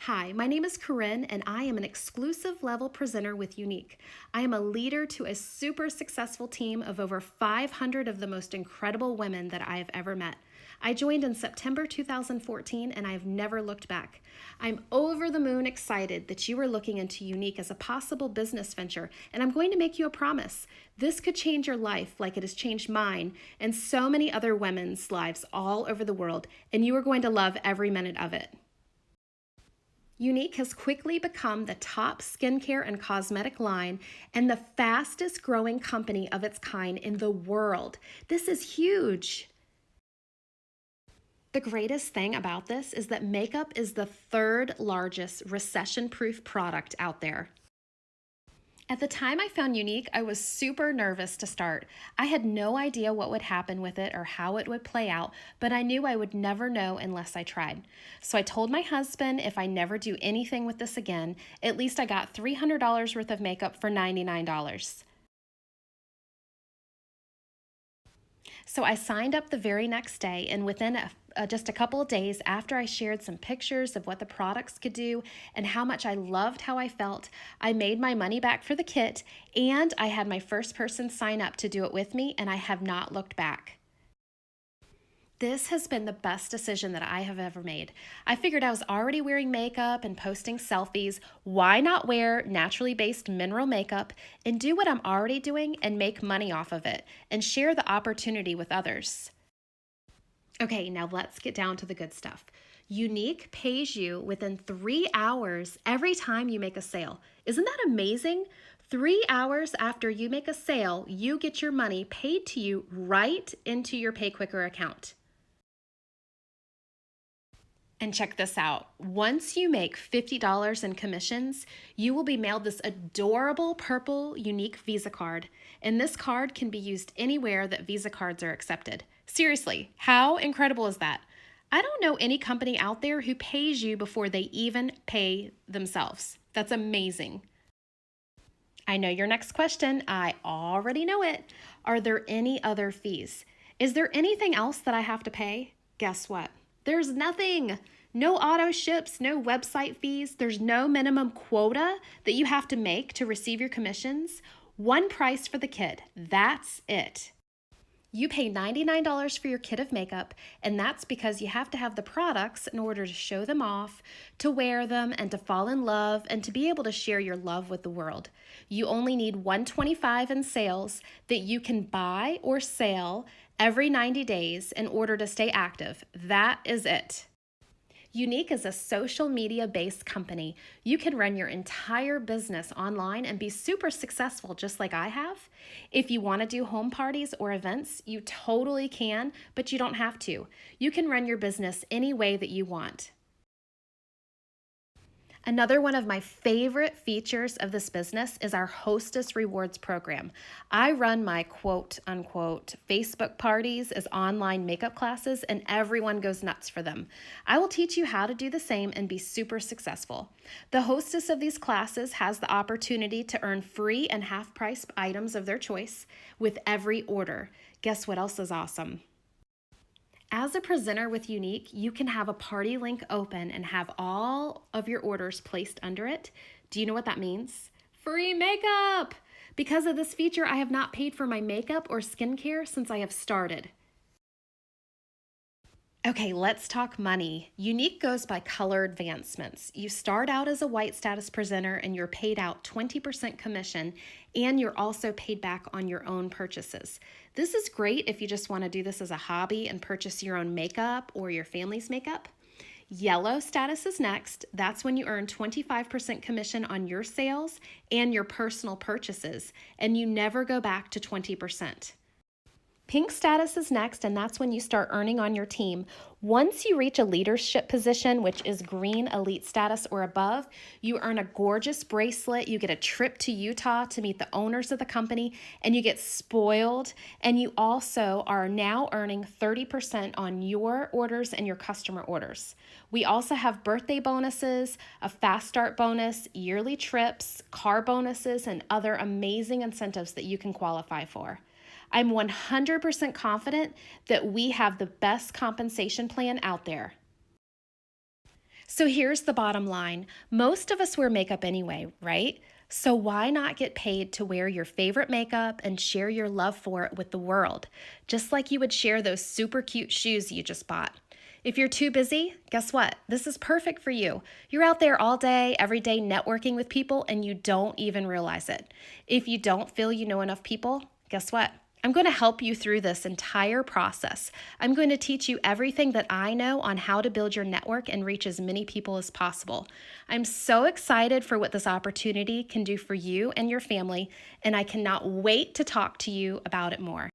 Hi, my name is Corinne, and I am an exclusive level presenter with Younique. I am a leader to a super successful team of over 500 of the most incredible women that I have ever met. I joined in September 2014, and I have never looked back. I'm over the moon excited that you are looking into Younique as a possible business venture, and I'm going to make you a promise. This could change your life like it has changed mine and so many other women's lives all over the world, and you are going to love every minute of it. Younique has quickly become the top skincare and cosmetic line and the fastest growing company of its kind in the world. This is huge. The greatest thing about this is that makeup is the third largest recession proof product out there. At the time I found Younique, I was super nervous to start. I had no idea what would happen with it or how it would play out, but I knew I would never know unless I tried. So I told my husband if I never do anything with this again, at least I got $300 worth of makeup for $99. So I signed up the very next day, and within just a couple of days after I shared some pictures of what the products could do and how much I loved how I felt, I made my money back for the kit, and I had my first person sign up to do it with me, and I have not looked back. This has been the best decision that I have ever made. I figured I was already wearing makeup and posting selfies. Why not wear naturally based mineral makeup and do what I'm already doing and make money off of it and share the opportunity with others? Okay, now let's get down to the good stuff. Younique pays you within 3 hours every time you make a sale. Isn't that amazing? 3 hours after you make a sale, you get your money paid to you right into your PayQuicker account. And check this out. Once you make $50 in commissions, you will be mailed this adorable purple Younique Visa card. And this card can be used anywhere that Visa cards are accepted. Seriously, how incredible is that? I don't know any company out there who pays you before they even pay themselves. That's amazing. I know your next question. I already know it. Are there any other fees? Is there anything else that I have to pay? Guess what? There's nothing. No auto ships, no website fees. There's no minimum quota that you have to make to receive your commissions. One price for the kit. That's it. You pay $99 for your kit of makeup, and that's because you have to have the products in order to show them off, to wear them, and to fall in love, and to be able to share your love with the world. You only need $125 in sales that you can buy or sell every 90 days in order to stay active. That is it. Younique is a social media based company. You can run your entire business online and be super successful just like I have. If you want to do home parties or events, you totally can, but you don't have to. You can run your business any way that you want. Another one of my favorite features of this business is our Hostess Rewards program. I run my quote unquote Facebook parties as online makeup classes, and everyone goes nuts for them. I will teach you how to do the same and be super successful. The hostess of these classes has the opportunity to earn free and half price items of their choice with every order. Guess what else is awesome? As a presenter with Younique, you can have a party link open and have all of your orders placed under it. Do you know what that means? Free makeup! Because of this feature, I have not paid for my makeup or skincare since I have started. Okay, let's talk money. Younique goes by color advancements. You start out as a white status presenter and you're paid out 20% commission, and you're also paid back on your own purchases. This is great if you just want to do this as a hobby and purchase your own makeup or your family's makeup. Yellow status is next. That's when you earn 25% commission on your sales and your personal purchases, and you never go back to 20%. Pink status is next, and that's when you start earning on your team. Once you reach a leadership position, which is green elite status or above, you earn a gorgeous bracelet, you get a trip to Utah to meet the owners of the company, and you get spoiled, and you also are now earning 30% on your orders and your customer orders. We also have birthday bonuses, a fast start bonus, yearly trips, car bonuses, and other amazing incentives that you can qualify for. I'm 100% confident that we have the best compensation plan out there. So here's the bottom line. Most of us wear makeup anyway, right? So why not get paid to wear your favorite makeup and share your love for it with the world, just like you would share those super cute shoes you just bought? If you're too busy, guess what? This is perfect for you. You're out there all day, every day networking with people, and you don't even realize it. If you don't feel you know enough people, guess what? I'm going to help you through this entire process. I'm going to teach you everything that I know on how to build your network and reach as many people as possible. I'm so excited for what this opportunity can do for you and your family, and I cannot wait to talk to you about it more.